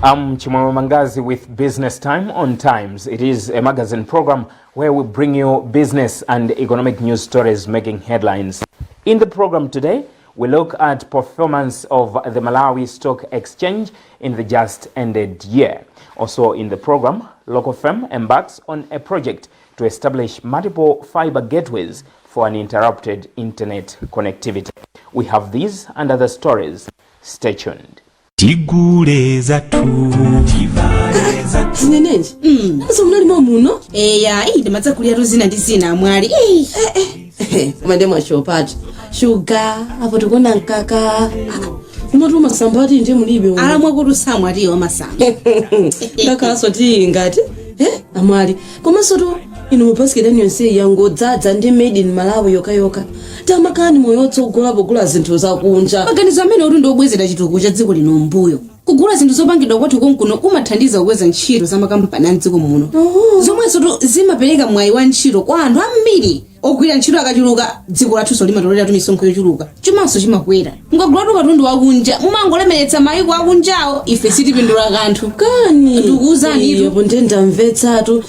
I'm Chimama Mangazi with Business Time on Times. It is a magazine program where we bring you business and economic news stories making headlines. In the program today, we look at performance of the Malawi Stock Exchange in the just ended year. Also in the program, local firm embarks on a project to establish multiple fiber gateways for uninterrupted internet connectivity. We have these and other stories. Stay tuned. Tiguleza tu Zinenenje nazo mnalima muno ndimadza kulya ruzina ndi zina mwali kumande mwashopati shuga apo tikona nkaka umatu masambati ndi mulibe ala mwakuti samwatiwa masamba ndakaso tingati amwali komanso to ino mupasikirani yonse yangodzadza ndi made in Malawi yoka tamakani moyo otsogola pogula zinthu zakunja maganizo amene uli ndiobwezera chitukuko cha dziko lino mbuyo kugula zinthu zopangidwa kwathu konkuno kumathandiza kukweza ntchito za makampani a dziko muno zomwezo zimapereka mwayi wa ntchito kwa anthu ambiri ogwira ntchito akachuluka dziko lathu limatolera misonkho yochuluka chumanso chimakwera mukagulatu katundu wakunja mumangolemeretsa mayiko akunjawo ife sitipindula kanthu kani ndikuwuzani ipo ndendamvetsatu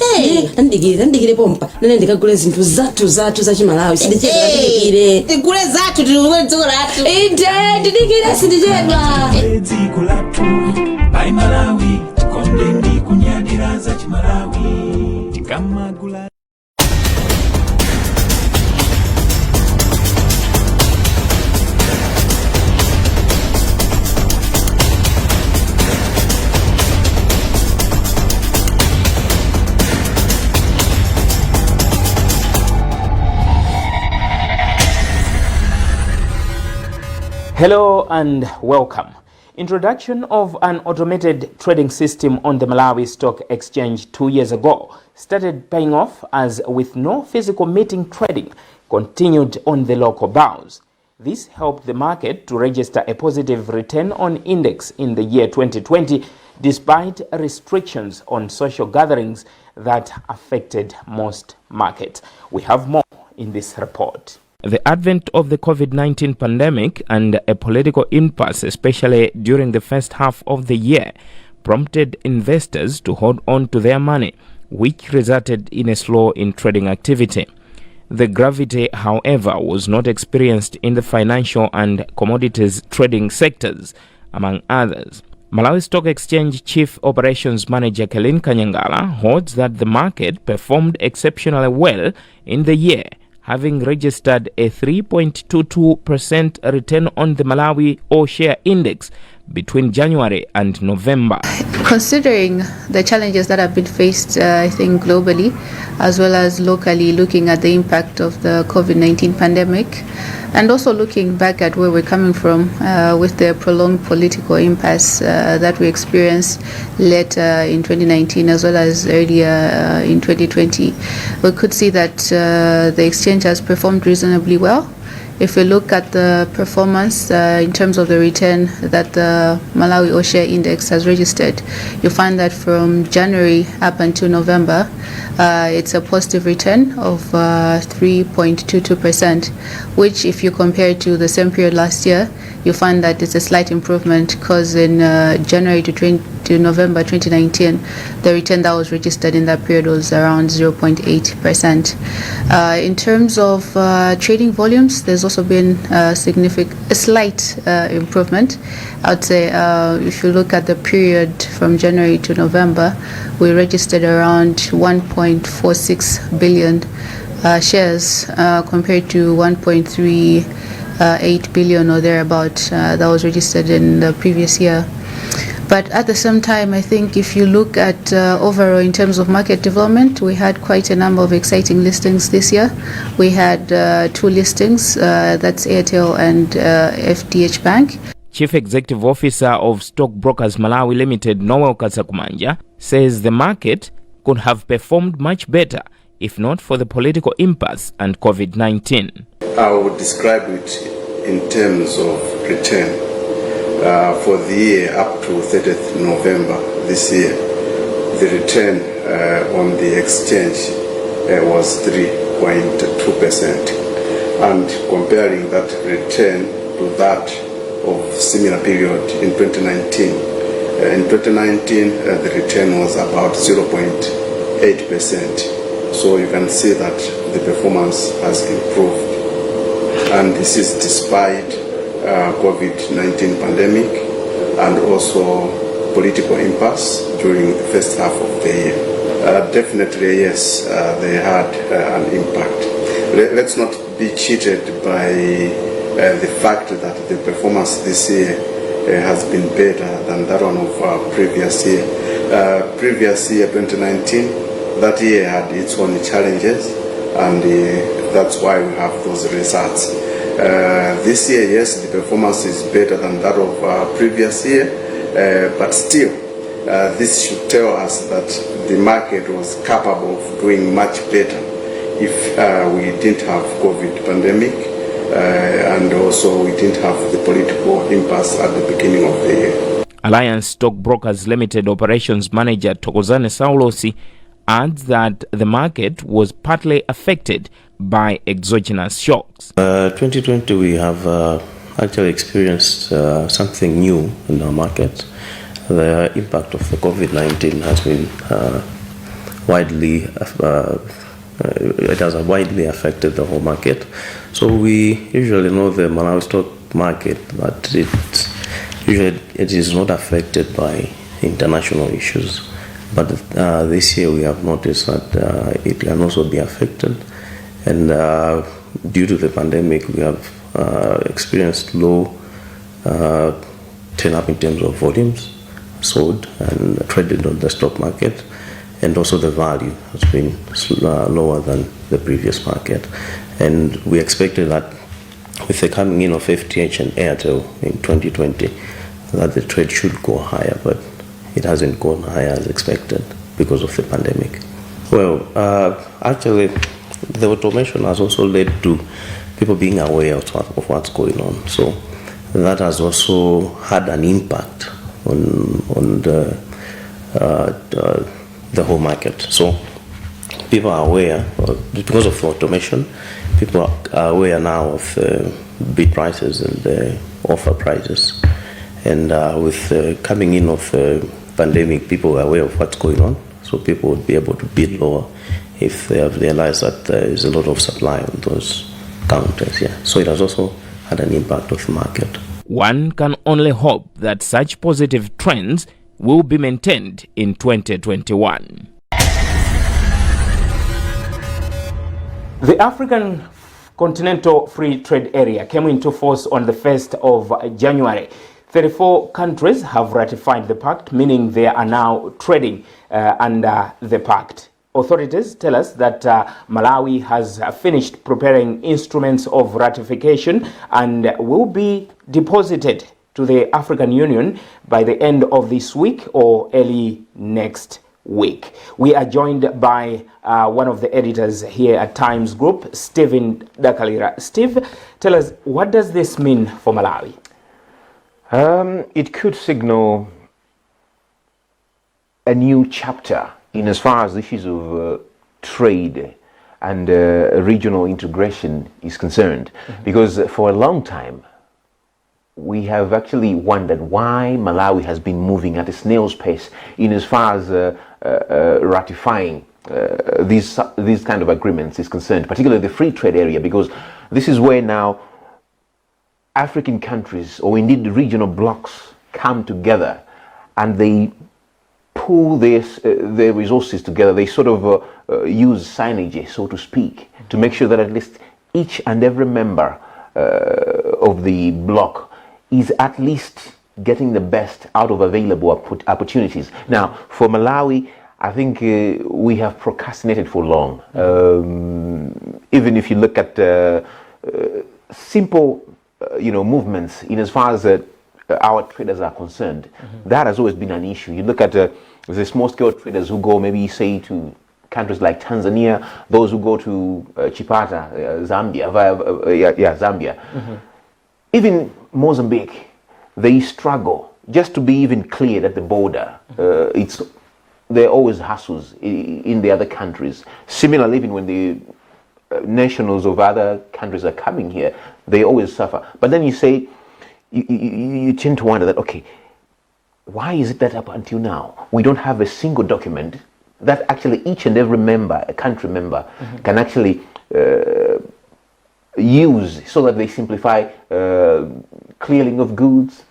ndandikire pompa nene ndikagule zinthu zathu za chimalawi sindichedwa tigule zathu tilikule dziko lathu ndidikire sindichedwa dziko lathu bai Malawi tikonde ndi kunyadira za chimalawi tikamagula. Hello and welcome. Introduction of an automated trading system on the Malawi Stock Exchange 2 years ago started paying off as with no physical meeting trading continued on the local bourse. This helped the market to register a positive return on index in the year 2020 despite restrictions on social gatherings that affected most markets. We have more in this report. The advent of the COVID-19 pandemic and a political impasse, especially during the first half of the year, prompted investors to hold on to their money, which resulted in a slow in trading activity. The gravity, however, was not experienced in the financial and commodities trading sectors, among others. Malawi Stock Exchange Chief Operations Manager Kelin Kanyangala holds that the market performed exceptionally well in the year, having registered a 3.22% return on the Malawi All-Share Index between January and November. Considering the challenges that have been faced, I think globally, as well as locally, looking at the impact of the COVID-19 pandemic, and also looking back at where we're coming from with the prolonged political impasse that we experienced later in 2019 as well as earlier in 2020, we could see that the exchange has performed reasonably well. If we look at the performance in terms of the return that the Malawi All-Share Index has registered, you find that from January up until November, it's a positive return of 3.22%, which if you compare it to the same period last year, you find that it's a slight improvement because in January to November 2019, the return that was registered in that period was around 0.8%. In terms of trading volumes, there's also been a slight improvement. I would say if you look at the period from January to November, we registered around 1.46 billion shares compared to 1.38 billion or thereabout that was registered in the previous year. But at the same time, I think if you look at overall in terms of market development, we had quite a number of exciting listings this year. We had 2 listings, that's Airtel and FDH Bank. Chief Executive Officer of Stockbrokers Malawi Limited, Noel Kasakumanja, says the market could have performed much better if not for the political impasse and COVID-19. I would describe it in terms of return. For the year up to 30th November this year, the return on the exchange was 3.2%. And comparing that return to that of similar period in 2019, In 2019, the return was about 0.8%. So you can see that the performance has improved. And this is despite COVID-19 pandemic and also political impasse during the first half of the year. Definitely, yes, they had an impact. Let's not be cheated by the fact that the performance this year has been better than that one of previous year. Previous year, 2019, that year had its own challenges, and that's why we have those results. This year, yes, the performance is better than that of previous year, but still, this should tell us that the market was capable of doing much better if we didn't have COVID pandemic and also we didn't have the political impasse at the beginning of the year. Alliance Stockbrokers Limited Operations Manager Thokozane Saulos adds that the market was partly affected by exogenous shocks. 2020 we have actually experienced something new in our market. The impact of the COVID-19 has been widely affected the whole market. So we usually know the Malawi stock market that it is not affected by international issues. But this year we have noticed that it can also be affected, and due to the pandemic we have experienced low turn-up in terms of volumes sold and traded on the stock market, and also the value has been lower than the previous market. And we expected that with the coming in of FTH and Airtel in 2020 that the trade should go higher, but it hasn't gone higher as expected because of the pandemic. Well, actually the automation has also led to people being aware of what's going on, so that has also had an impact on the whole market. So people are aware, because of automation, people are aware now of bid prices and the offer prices. And with the coming in of the pandemic, people are aware of what's going on, so people would be able to bid lower if they have realized that there is a lot of supply on those counters. Yeah. So it has also had an impact on the market. One can only hope that such positive trends will be maintained in 2021. The African Continental Free Trade Area came into force on the 1st of January. 34 countries have ratified the pact, meaning they are now trading under the pact. Authorities tell us that Malawi has finished preparing instruments of ratification and will be deposited to the African Union by the end of this week or early next week. We are joined by one of the editors here at Times Group, Stephen Dakalira. Steve, tell us, what does this mean for Malawi? It could signal a new chapter in as far as the issues of trade and regional integration is concerned. Mm-hmm. Because for a long time, we have actually wondered why Malawi has been moving at a snail's pace in as far as ratifying these kind of agreements is concerned, particularly the free trade area, because this is where now African countries, or indeed the regional blocs, come together and they pool their resources together. They sort of use synergy, so to speak, to make sure that at least each and every member of the bloc is at least getting the best out of available opportunities. Now, for Malawi, I think we have procrastinated for long. Even if you look at simple movements in as far as our traders are concerned, that has always been an issue. You look at the small-scale traders who go, maybe say, to countries like Tanzania, those who go to Chipata, Zambia, Zambia. Mm-hmm. Even Mozambique, they struggle just to be even cleared at the border. There are always hassles in the other countries. Similarly, even when the nationals of other countries are coming here, they always suffer. But then you say, you tend to wonder that, okay, why is it that up until now we don't have a single document that actually each and every member, a country member, can actually use so that they simplify clearing of goods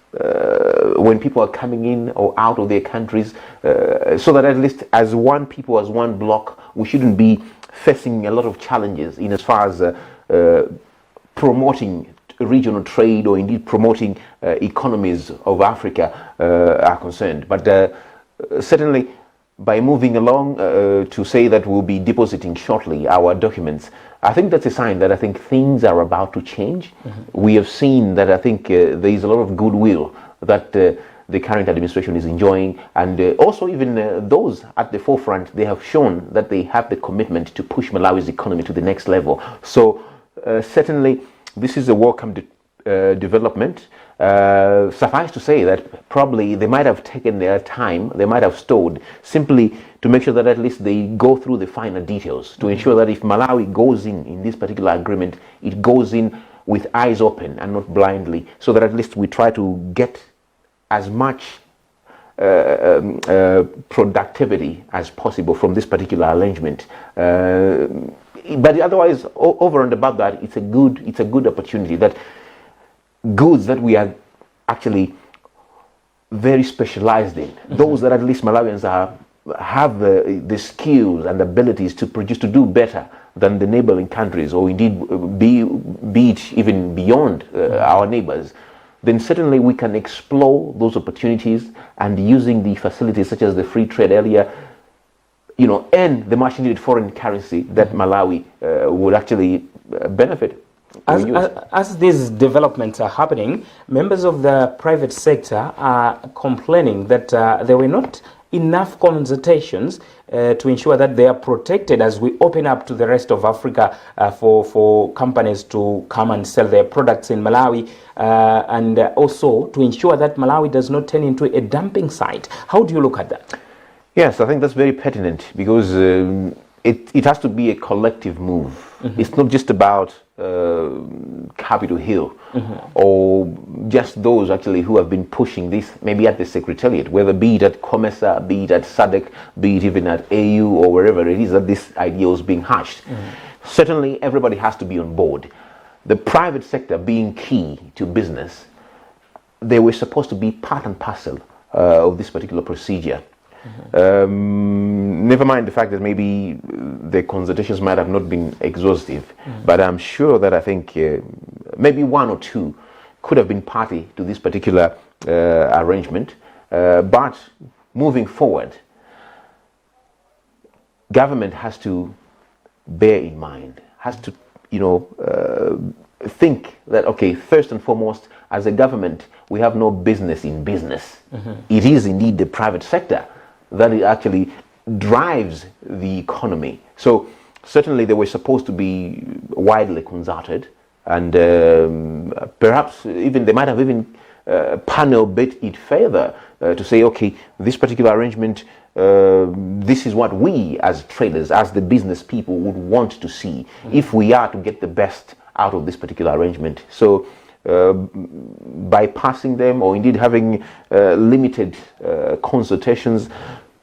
when people are coming in or out of their countries, so that at least as one people, as one block, we shouldn't be facing a lot of challenges in as far as promoting regional trade or indeed promoting economies of Africa are concerned. But certainly by moving along to say that we'll be depositing shortly our documents, I think that's a sign that I think things are about to change. We have seen that I think there is a lot of goodwill that the current administration is enjoying, and also even those at the forefront, they have shown that they have the commitment to push Malawi's economy to the next level. So certainly this is a welcome development. Suffice to say that probably they might have taken their time, they might have stalled simply to make sure that at least they go through the finer details to ensure that if Malawi goes in this particular agreement, it goes in with eyes open and not blindly, so that at least we try to get as much productivity as possible from this particular arrangement. But otherwise, over and above that, it's a good opportunity that goods that we are actually very specialized in, those that at least Malawians have the skills and abilities to produce, to do better than the neighboring countries, or indeed be it even beyond our neighbors, then certainly we can explore those opportunities, and using the facilities such as the free trade area, and the much needed foreign currency that Malawi would actually benefit. As these developments are happening, members of the private sector are complaining that there were not enough consultations to ensure that they are protected as we open up to the rest of Africa for companies to come and sell their products in Malawi, and also to ensure that Malawi does not turn into a dumping site. How do you look at that? Yes, I think that's very pertinent, because it has to be a collective move. It's not just about Capitol Hill or just those actually who have been pushing this, maybe at the Secretariat, whether be it at COMESA, be it at SADC, be it even at AU or wherever it is that this idea is being hashed. Certainly everybody has to be on board. The private sector being key to business, they were supposed to be part and parcel of this particular procedure. Never mind the fact that maybe the consultations might have not been exhaustive, but I'm sure that I think maybe one or two could have been party to this particular arrangement. But moving forward, government has to bear in mind, has to think that, okay, first and foremost, as a government, we have no business in business. It is indeed the private sector that it actually drives the economy. So certainly they were supposed to be widely consulted, and perhaps even they might have even panel bit it further to say, okay, this particular arrangement, this is what we as traders, as the business people would want to see if we are to get the best out of this particular arrangement. So bypassing them, or indeed having limited consultations,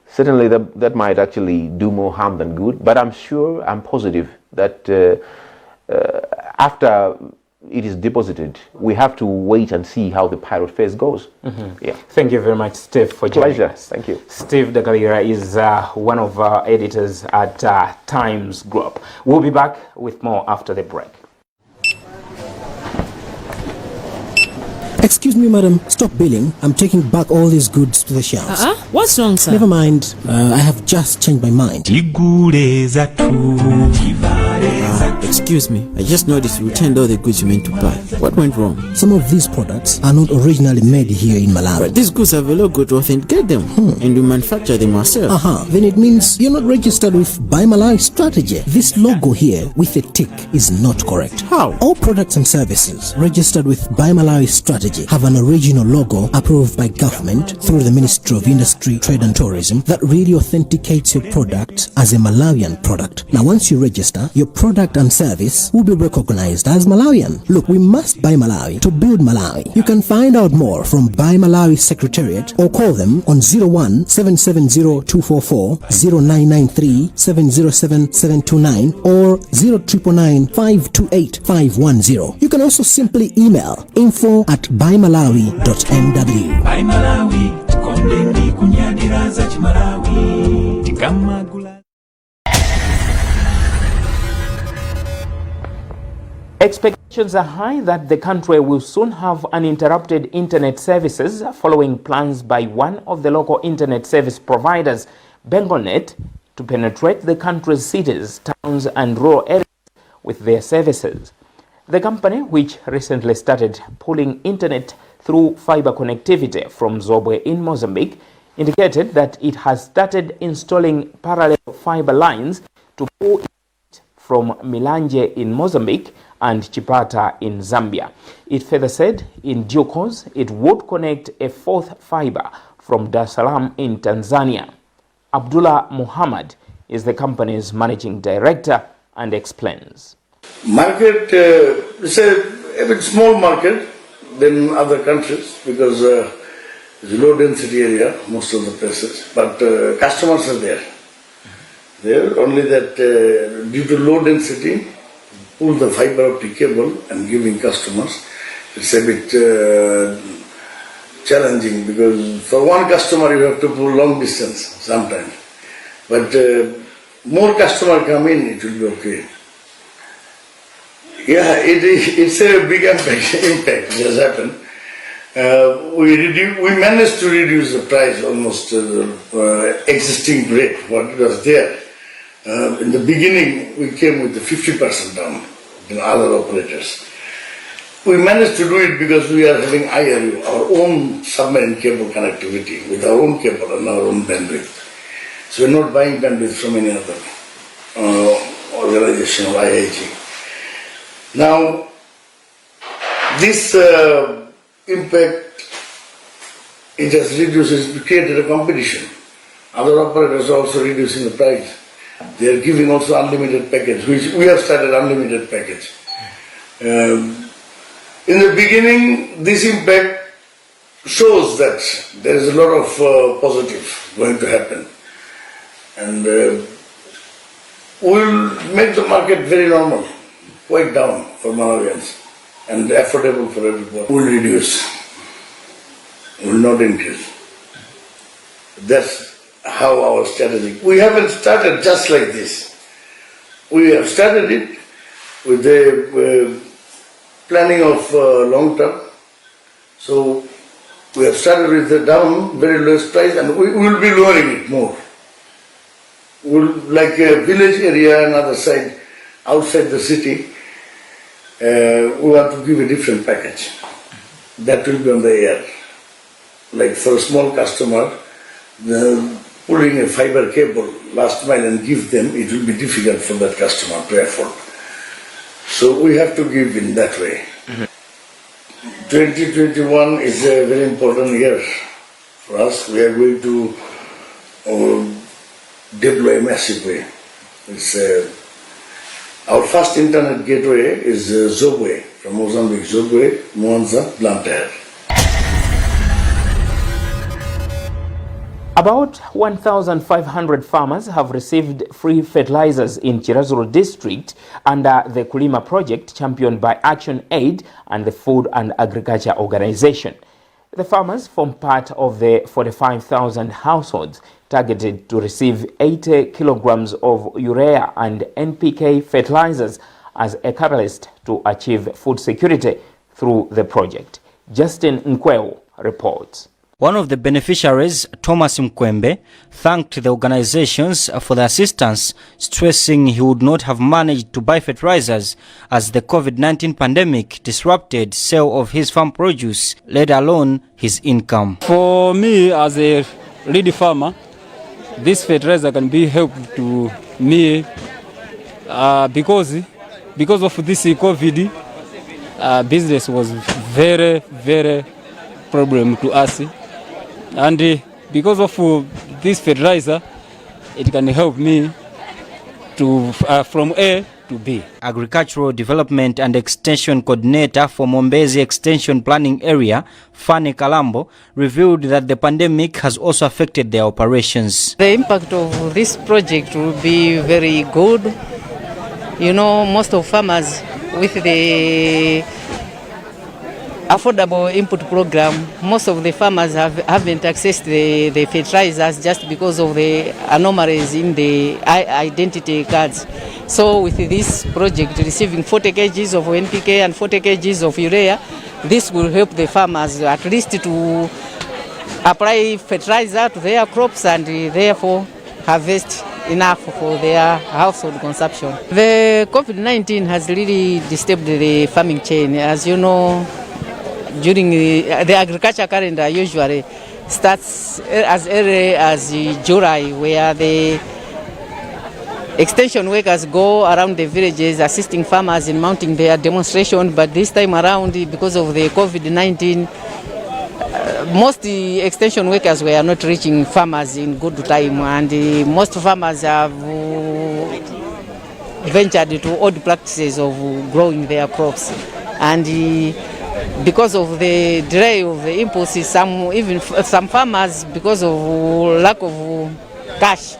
certainly that might actually do more harm than good. But I'm positive that after it is deposited, we have to wait and see how the pilot phase goes. Yeah. Thank you very much, Steve, for joining us. Thank you. Steve Dagalira is one of our editors at Times Group. We'll be back with more after the break. Excuse me, madam. Stop billing. I'm taking back all these goods to the shelves. What's wrong, sir? Never mind. I have just changed my mind. Excuse me. I just noticed you returned all the goods you meant to buy. What went wrong? Some of these products are not originally made here in Malawi. But these goods have a logo to authenticate them, and you manufacture them yourself. Then it means you're not registered with Buy Malawi strategy. This logo here with a tick is not correct. How? All products and services registered with Buy Malawi strategy have an original logo approved by government through the Ministry of Industry, Trade and Tourism that really authenticates your product as a Malawian product. Now, once you register, your product and service service will be recognized as Malawian. Look, we must buy Malawi to build Malawi. You can find out more from Buy Malawi Secretariat or call them on 01 770 244, 0993 707 729 or 0999 528 510. You can also simply email info@buymalawi.mw. Buy Malawi, kondeni kunyadira za chimalawi. Tikamagula. Expectations are high that the country will soon have uninterrupted internet services following plans by one of the local internet service providers, BengalNet, to penetrate the country's cities, towns and rural areas with their services. The company, which recently started pulling internet through fiber connectivity from Zobwe in Mozambique, indicated that it has started installing parallel fiber lines to pull it from Milanje in Mozambique and Chipata in Zambia. It further said in due course it would connect a fourth fiber from Dar es Salaam in Tanzania. Abdullah Muhammad is the company's managing director and explains. Market is a bit small market than other countries because it's a low density area, most of the places, but customers are there. There only that due to low density, pull the fiber optic cable and giving customers, it's a bit challenging because for one customer you have to pull long distance sometimes. But more customer come in, it will be okay. Yeah, it's a big impact it has happened. We managed to reduce the price almost existing rate, what was there. In the beginning, we came with the 50% down in other operators. We managed to do it because we are having IRU, our own submarine cable connectivity with our own cable and our own bandwidth. So we're not buying bandwidth from any other organization or IIG. Now, this impact, it has reduced, it created a competition. Other operators are also reducing the price. They are giving also unlimited package, which we have started unlimited package. In the beginning, this impact shows that there is a lot of positive going to happen. And we'll make the market very normal, quite down for Malawians and affordable for everyone. We'll reduce, will not increase. That's how our strategy. We haven't started just like this. We have started it with the planning of long term. So we have started with the down, very lowest price, and we will be lowering it more. We'll, like a village area and other side, outside the city, we want to give a different package. That will be on the air. Like for a small customer, pulling a fiber cable last mile and give them, it will be difficult for that customer to afford. So we have to give in that way. 2021 is a very important year for us. We are going to deploy massively. It's our first internet gateway is Zobwe, from Mozambique, Zobwe, Mwanza, Blantyre. About 1,500 farmers have received free fertilizers in Chirazuru district under the Chilima project championed by Action Aid and the Food and Agriculture Organization. The farmers form part of the 45,000 households targeted to receive 80 kilograms of urea and NPK fertilizers as a catalyst to achieve food security through the project. Justin Nkweo reports. One of the beneficiaries, Thomas Mkwembe, thanked the organizations for the assistance, stressing he would not have managed to buy fertilizers as the COVID-19 pandemic disrupted sale of his farm produce, let alone his income. For me, as a ready farmer, this fertilizer can be helpful to me because of this COVID, business was very, very problem to us. And because of this fertilizer, it can help me to from A to be. Agricultural Development and Extension Coordinator for Mombezi Extension Planning Area, Fanny Kalambo, revealed that the pandemic has also affected their operations. The impact of this project will be very good. You know, most of farmers with the affordable input program, most of the farmers haven't accessed the fertilizers just because of the anomalies in the identity cards. So with this project receiving 40 kgs of NPK and 40 kgs of urea, this will help the farmers at least to apply fertilizer to their crops and therefore harvest enough for their household consumption. The COVID-19 has really disturbed the farming chain. As you know, during the agriculture calendar usually starts as early as July, where the extension workers go around the villages assisting farmers in mounting their demonstration. But this time around, because of the COVID-19, most extension workers were not reaching farmers in good time, and most farmers have ventured to old practices of growing their crops. And because of the delay of the impulses, some farmers, because of lack of cash,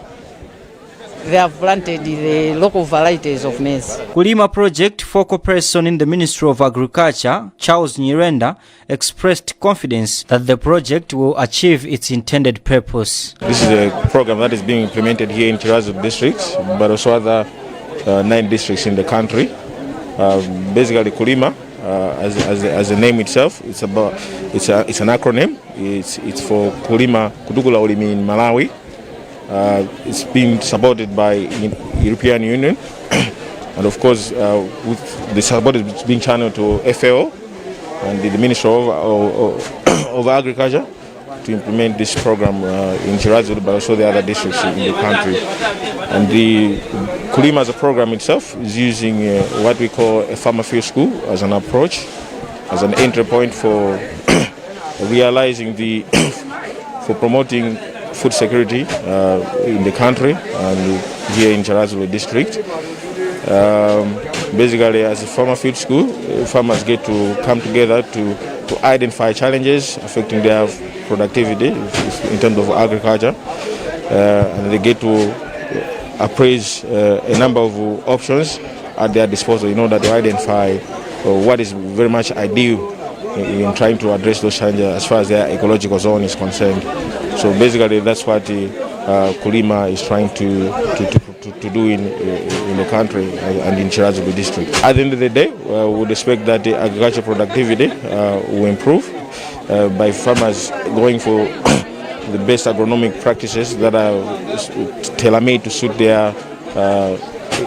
they have planted the local varieties of maize. Kulima Project focal person in the Ministry of Agriculture, Charles Nyirenda, expressed confidence that the project will achieve its intended purpose. This is a program that is being implemented here in Chirazu district, but also other 9 districts in the country. Basically, Kulima, as the name itself, it's an acronym. It's for Kulima Kudugula Ulimi in Malawi. It's being supported by the European Union, and of course, with the support is being channeled to FAO and the Ministry of Agriculture to implement this program in Chirazu, but also the other districts in the country. And the Kulima as a program itself is using what we call a farmer field school as an approach, as an entry point for realizing for promoting food security in the country and here in Chirazu district. Basically, as a farmer field school, farmers get to come together to identify challenges affecting their productivity in terms of agriculture, and they get to appraise a number of options at their disposal in order to identify what is very much ideal in trying to address those challenges as far as their ecological zone is concerned. So basically, that's what Kulima is trying to do in the country and in Chirazu district. At the end of the day, we would expect that the agricultural productivity will improve by farmers going for the best agronomic practices that are tailor-made to suit their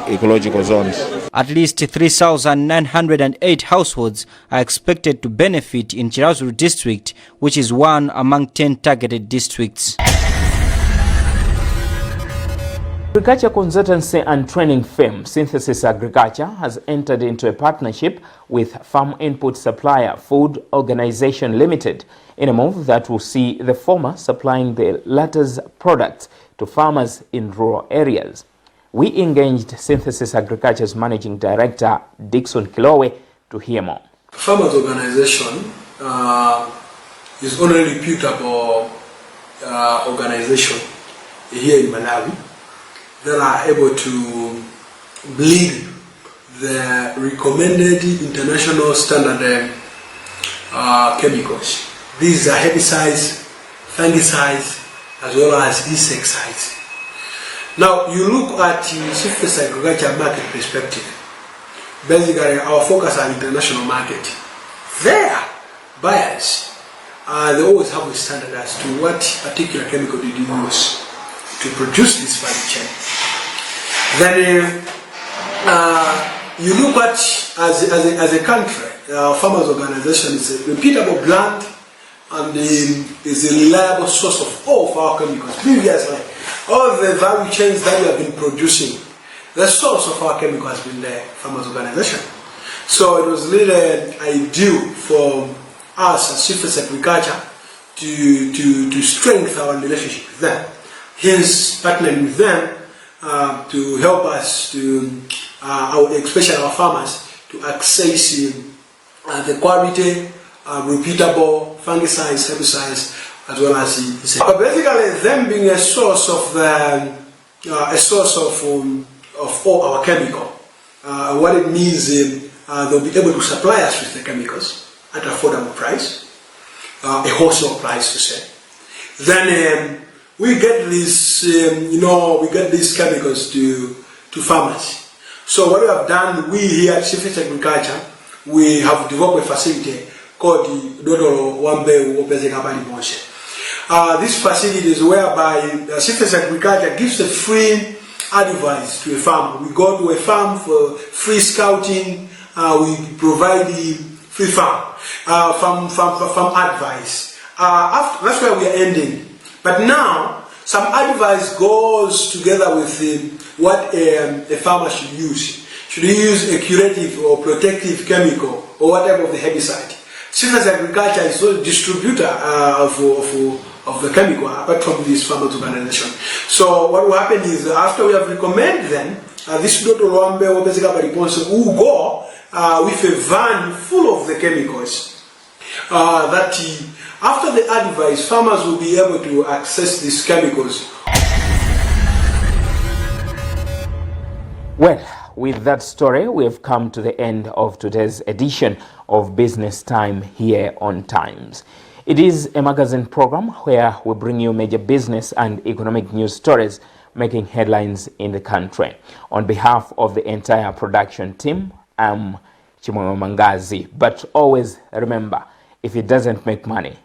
ecological zones. At least 3,908 households are expected to benefit in Chirazu district, which is one among 10 targeted districts. Agriculture consultancy and training firm Synthesis Agriculture has entered into a partnership with farm input supplier Food Organization Limited in a move that will see the former supplying the latter's products to farmers in rural areas. We engaged Synthesis Agriculture's Managing Director Dickson Kilowe to hear more. Farmers Organization is only a reputable organization here in Malawi that are able to bleed the recommended international standard chemicals. These are herbicides, fungicides, as well as insecticides. Now, you look at the Synthesis Agriculture market perspective. Basically, our focus on international market. Their buyers, they always have a standard as to what particular chemical did you use to produce this value chain. Then you look at, as a country, our farmers organization is a reputable brand and is a reliable source of all of our chemicals. Previously, all the value chains that we have been producing, the source of our chemical has been the farmers organization. So it was really ideal for us as Synthesis Agriculture to strengthen our relationship with them. Hence, partnering with them to help us to especially our farmers, to access the quality, repeatable fungicides, herbicides, as well as but basically them being a source of all our chemical. What it means, they'll be able to supply us with the chemicals at affordable price, a wholesale price to say. Then we get these, we get these chemicals to farmers. So what we have done, we here at Surface Agriculture, we have developed a facility called the Dodoro Wambe Wopezekabali Moshe. This facility is whereby Surface Agriculture gives a free advice to a farm. We go to a farm for free scouting. We provide the free farm advice. That's where we are ending. But now, some advice goes together with what a farmer should use. Should he use a curative or protective chemical or whatever of the herbicide? Surface Agriculture is also a distributor of the chemical apart from this farmers organization. So what will happen is after we have recommended them, this Dr. Rwambe will go with a van full of the chemicals that after the advice, farmers will be able to access these chemicals. Well, with that story, we have come to the end of today's edition of Business Time here on Times. It is a magazine program where we bring you major business and economic news stories making headlines in the country. On behalf of the entire production team, I'm Chimoyo Mangazi. But always remember, if it doesn't make money,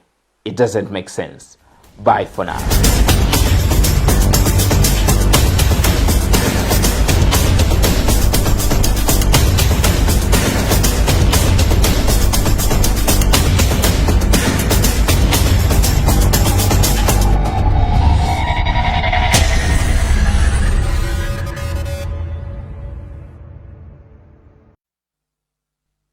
it doesn't make sense. Bye for now.